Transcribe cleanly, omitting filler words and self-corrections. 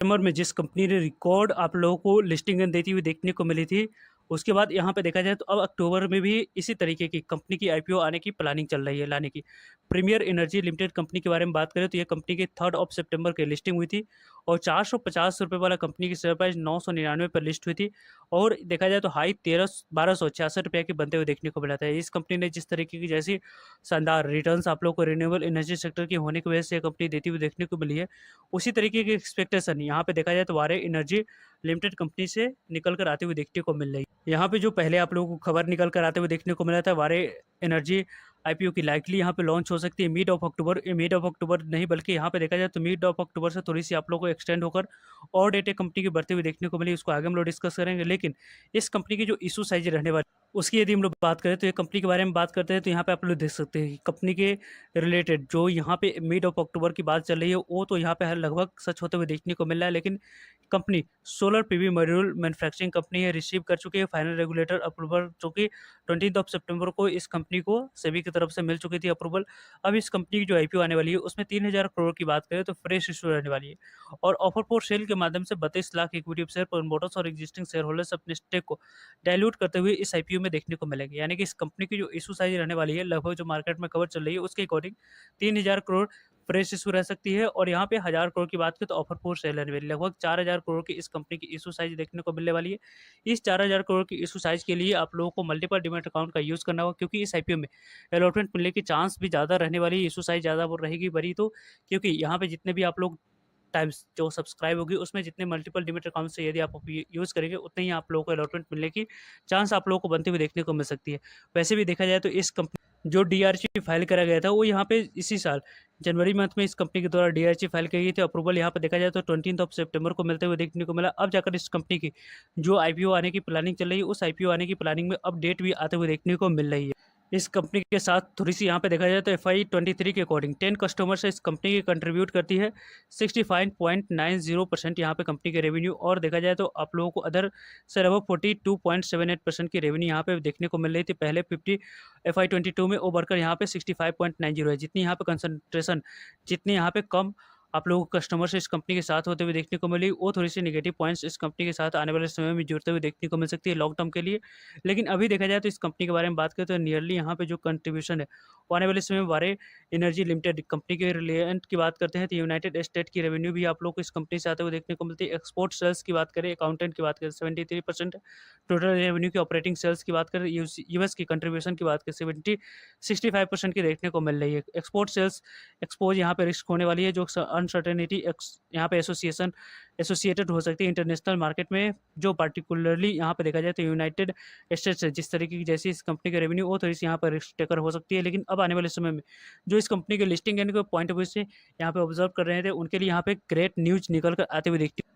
सितंबर में जिस कंपनी ने रिकॉर्ड आप लोगों को लिस्टिंग देती हुई देखने को मिली थी, उसके बाद यहाँ पे देखा जाए तो अब अक्टूबर में भी इसी तरीके की कंपनी की आईपीओ आने की प्लानिंग चल रही है लाने की। प्रीमियर एनर्जी लिमिटेड कंपनी के बारे में बात करें तो ये कंपनी की 3 ऑफ सितंबर की लिस्टिंग हुई थी और ₹450 वाला कंपनी की शेयर प्राइस 999 पर लिस्ट हुई थी और देखा जाए तो हाई 1266 रुपये की बनते हुए देखने को मिला था। इस कंपनी ने जिस तरीके की जैसी शानदार रिटर्न्स आप लोगों को रिन्यूएबल एनर्जी सेक्टर की होने की वजह से ये कंपनी देती हुई देखने को मिली है, उसी तरीके की एक्सपेक्टेशन यहाँ पे देखा जाए तो वारे एनर्जी लिमिटेड कंपनी से निकल कर आते हुए देखने को मिल रही है। यहाँ पे जो पहले आप लोगों को खबर निकल कर आते हुए देखने को मिला था, वारे एनर्जी आईपीओ की लाइकली यहाँ पे लॉन्च हो सकती है mid of October. Mid of October नहीं बल्कि यहाँ पे देखा जाए तो मिड ऑफ अक्टूबर से थोड़ी सी आप लोगों को एक्सटेंड होकर और डेटे कंपनी की बढ़ती हुई देखने को मिली, उसको आगे हम लोग डिस्कस करेंगे। लेकिन इस कंपनी की जो इशू साइज रहने वाली उसकी यदि हम लोग बात करें तो ये कंपनी के बारे में बात करते हैं तो यहाँ पे आप लोग देख सकते हैं कि कंपनी के रिलेटेड जो यहाँ पे मिड ऑफ अक्टूबर की बात चल रही है वो तो यहाँ पे हर लगभग सच होते हुए देखने को मिल रहा है। लेकिन company solar PV module manufacturing company है, रिसीव कर चुकी है फाइनल रेगुलेटर अप्रूवल जो कि 20 ऑफ सितंबर को इस कंपनी को सेबी की तरफ से मिल चुकी थी अप्रूवल। अब इस कंपनी की जो आईपीओ आने वाली है उसमें 3000 करोड़ की बात करें तो फ्रेश इशू रहने वाली है और ऑफर फॉर सेल के माध्यम से 32 लाख इक्विटी शेयर प्रमोटर्स और एग्जिस्टिंग शेयर होल्डर्स अपने स्टेक को डाइल्यूट करते हुए इस आईपीओ में देखने को मिलेगी। यानी कि इस कंपनी की जो इशू साइज रहने वाली है लगभग जो मार्केट में खबर चल रही है उसके अकॉर्डिंग 3000 करोड़ फ्रेश इशू रह सकती है और यहाँ पे 1000 करोड़ की बात करें तो ऑफर फोर सेल रहने वाली है। लगभग 4000 करोड़ की इस कंपनी की इशू साइज देखने को मिलने वाली है। इस 4000 करोड़ की इशू साइज के लिए आप लोगों को मल्टीपल डिमेट अकाउंट का यूज़ करना होगा क्योंकि इस आईपीओ में अलॉटमेंट मिलने की चांस भी ज़्यादा रहने वाली है। इशू साइज ज़्यादा वो रहेगी बड़ी तो क्योंकि यहाँ पे जितने भी आप लोग टाइम्स जो सब्सक्राइब होगी उसमें जितने मल्टीपल डिमेट अकाउंट से यदि आप यूज़ करेंगे उतने ही आप लोगों को अलॉटमेंट मिलने की चांस आप लोगों को बनते हुए देखने को मिल सकती है। वैसे भी देखा जाए तो इस कंपनी जो डीआरसी फाइल करा गया था वो यहाँ पे इसी साल जनवरी मंथ में इस कंपनी के द्वारा डीआरसी फाइल की गई थी। अप्रूवल यहाँ पे देखा जाए तो 20 ऑफ सितंबर को मिलते हुए देखने को मिला। अब जाकर इस कंपनी की जो आईपीओ आने की प्लानिंग चल रही है उस आईपीओ आने की प्लानिंग में अपडेट भी आते हुए देखने को मिल रही है। इस कंपनी के साथ थोड़ी-सी यहाँ पे देखा जाए तो एफआई 23 के अकॉर्डिंग 10 कस्टमर्स इस कंपनी की कंट्रीब्यूट करती है 65.90% यहाँ पे कंपनी के रेवेन्यू और देखा जाए तो आप लोगों को अदर से लगभग 42.78% की रेवेन्यू यहाँ पे देखने को मिल रही थी। पहले 50 एफआई 22 में वो बढ़कर यहाँ पे 65.90 है। जितनी यहाँ पे कंसंट्रेशन जितनी यहाँ पे कम आप लोगों को कस्टमर्स इस कंपनी के साथ होते हुए देखने को मिली, वो थोड़ी-सी नेगेटिव पॉइंट्स इस कंपनी के साथ आने वाले समय में जुड़ते हुए देखने को मिल सकती है लॉन्ग टर्म के लिए। लेकिन अभी देखा जाए तो इस कंपनी के बारे में बात करें तो नियरली यहाँ पे जो कंट्रीब्यूशन है, वो आने वाले समय में वारे एनर्जी लिमिटेड कंपनी के रिलायंट की बात करते हैं तो यूनाइटेड स्टेट की रेवेन्यू भी आप लोग को इस कंपनी से आते हुए देखने को मिलती है। एक्सपोर्ट सेल्स की बात करें, अकाउंटेंट की बात करें 73%, टोटल रेवेन्यू की ऑपरेटिंग सेल्स की बात करें, यूएस की कंट्रीब्यूशन की बात करें 65% की देखने को मिल रही है। एक्सपोर्ट सेल्स एक्सपोज यहाँ पे रिस्क होने वाली है जो अनसर्टेनिटी यहाँ पे एसोसिएटेड हो सकती है इंटरनेशनल मार्केट में, जो पार्टिकुलरली यहाँ पे देखा जाए तो यूनाइटेड स्टेट्स है जिस तरीके की जैसी इस कंपनी का रेवेन्यू वो थोड़ी सी यहाँ पर रिस्क टेकर हो सकती है। लेकिन अब आने वाले समय में जो इस कंपनी के लिस्टिंग यानी कि पॉइंट ऑफ व्यू से यहाँ पे ऑब्जर्व कर रहे थे उनके लिए यहाँ पे ग्रेट न्यूज निकल कर आते हुए दिखती है।